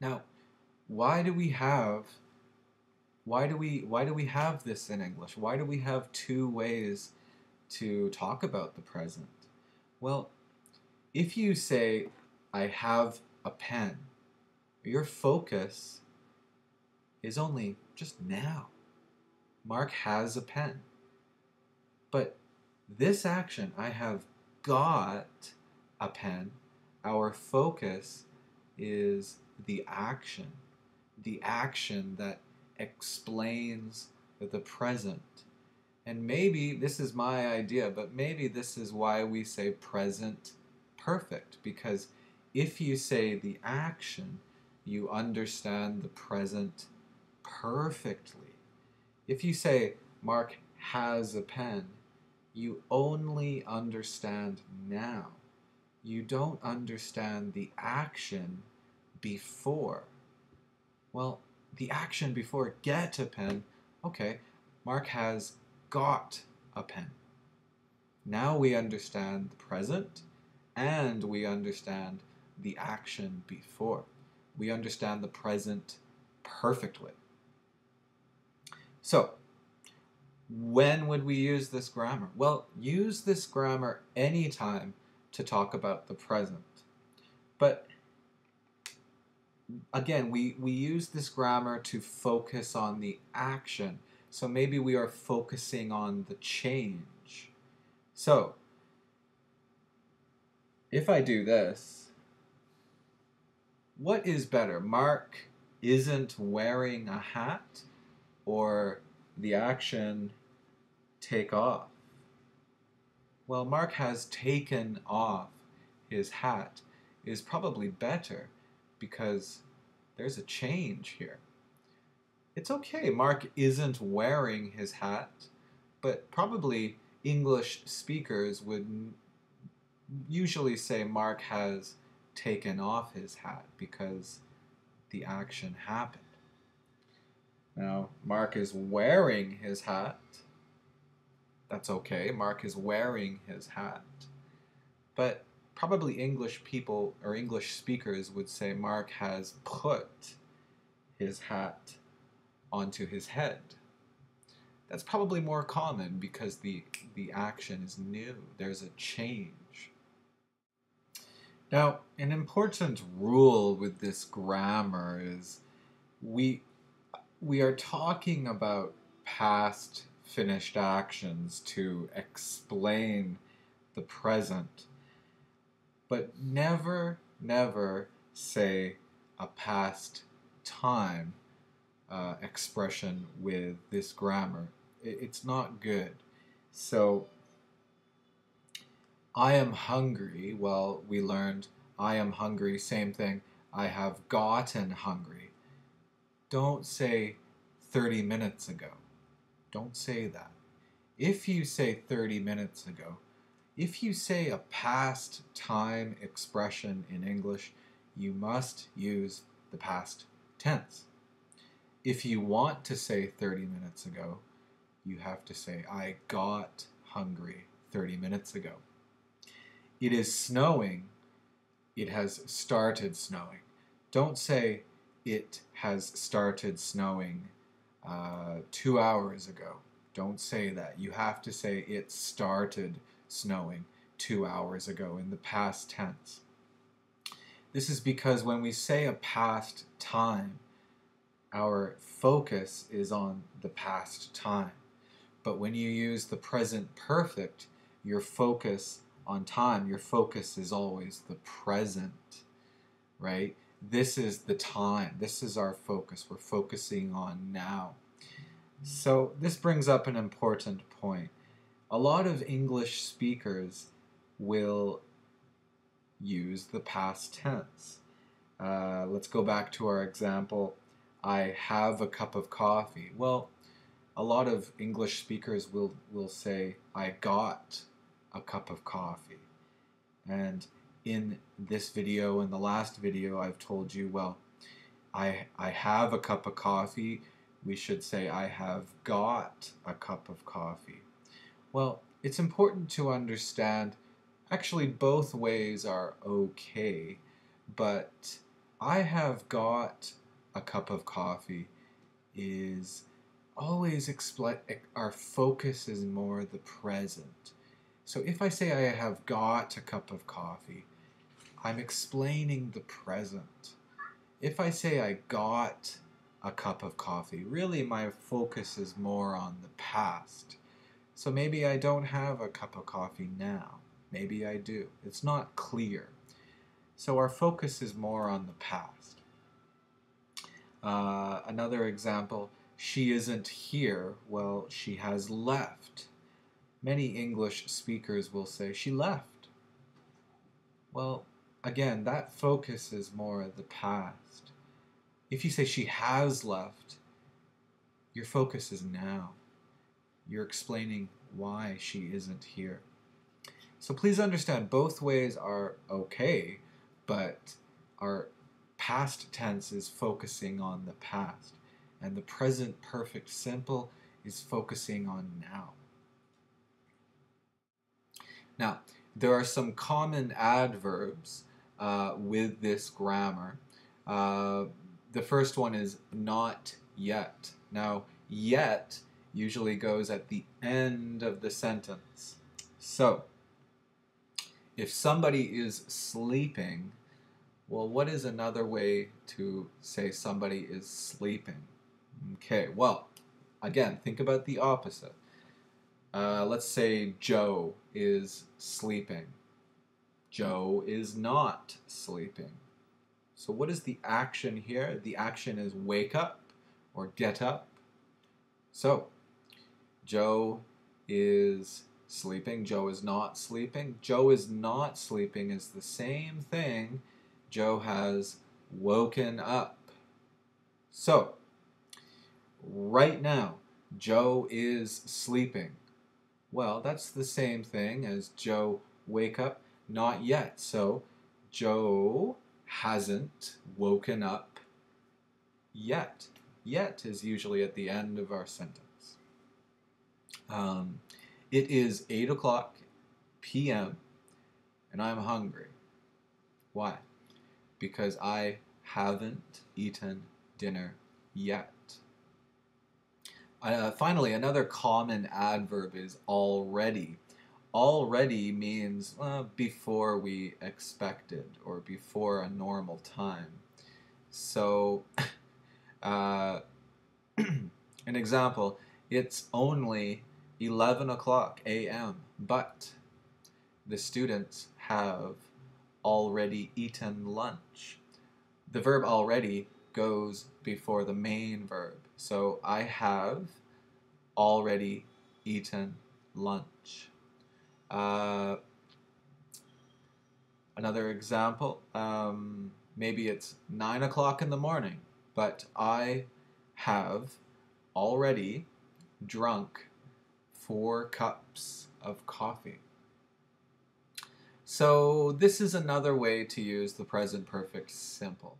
Now, why do we have why do we have this in English? Why do we have two ways to talk about the present? Well, if you say I have a pen, your focus is only just now. Mark has a pen. But this action, I have got a pen, our focus is the action that explains the present. And maybe this is my idea, but maybe this is why we say present perfect, because if you say the action, you understand the present perfectly. If you say Mark has a pen, you only understand now. You don't understand the action before. Well, the action before get a pen, okay, Mark has got a pen. Now we understand the present and we understand the action before. We understand the present perfectly. So, when would we use this grammar? Well, use this grammar anytime to talk about the present. But again, we use this grammar to focus on the action. So maybe we are focusing on the change. So, if I do this, what is better? Mark isn't wearing a hat, or the action take off? Well, Mark has taken off his hat is probably better because there's a change here. It's okay, Mark isn't wearing his hat, but probably English speakers would usually say Mark has taken off his hat because the action happened. Now, Mark is wearing his hat. That's okay, Mark is wearing his hat. But probably English people or English speakers would say Mark has put his hat onto his head. That's probably more common because the action is new. There's a change. Now, an important rule with this grammar is we we are talking about past finished actions to explain the present, but never say a past time expression with this grammar. It's not good. So, I am hungry. Well, we learned I am hungry, same thing. I have gotten hungry. Don't say 30 minutes ago. Don't say that. If you say 30 minutes ago, if you say a past time expression in English, you must use the past tense. If you want to say 30 minutes ago, you have to say, I got hungry 30 minutes ago. It is snowing. It has started snowing. Don't say, it has started snowing 2 hours ago. Don't say that. You have to say, it started snowing 2 hours ago in the past tense. This is because when we say a past time, our focus is on the past time. But when you use the present perfect, your focus on time, your focus is always the present, right? This is the time. This is our focus. We're focusing on now. So this brings up an important point. A lot of English speakers will use the past tense. Let's go back to our example. I have a cup of coffee. Well, a lot of English speakers will say, I got a cup of coffee. And in this video and the last video, I've told you, well, I have a cup of coffee. We should say, I have got a cup of coffee. Well, it's important to understand, actually both ways are okay, but I have got a cup of coffee is always our focus is more the present. So if I say I have got a cup of coffee, I'm explaining the present. If I say I got a cup of coffee, really my focus is more on the past. So maybe I don't have a cup of coffee now. Maybe I do. It's not clear. So our focus is more on the past. Another example, she isn't here. Well, she has left. Many English speakers will say she left. Well, again, that focus is more the past. If you say she has left, your focus is now. You're explaining why she isn't here. So please understand, both ways are okay, but our past tense is focusing on the past, and the present perfect simple is focusing on now. Now, there are some common adverbs with this grammar. The first one is not yet. Now, yet usually goes at the end of the sentence. So, if somebody is sleeping, well, what is another way to say somebody is sleeping? Okay, well, again, think about the opposite. Let's say Joe is sleeping. Joe is not sleeping. So what is the action here? The action is wake up or get up. So Joe is sleeping. Joe is not sleeping. Joe is not sleeping is the same thing. Joe has woken up. So right now, Joe is sleeping. Well, that's the same thing as Joe wake up. Not yet. So Joe hasn't woken up yet. Yet is usually at the end of our sentence. It is 8 o'clock p.m. and I'm hungry. Why? Because I haven't eaten dinner yet. Finally, another common adverb is already. Already means before we expected or before a normal time. So, an example, it's only 11 o'clock a.m., but the students have already eaten lunch. The verb already goes before the main verb. So I have already eaten lunch. Another example, maybe it's 9 o'clock in the morning, but I have already drunk 4 cups of coffee. So this is another way to use the present perfect simple.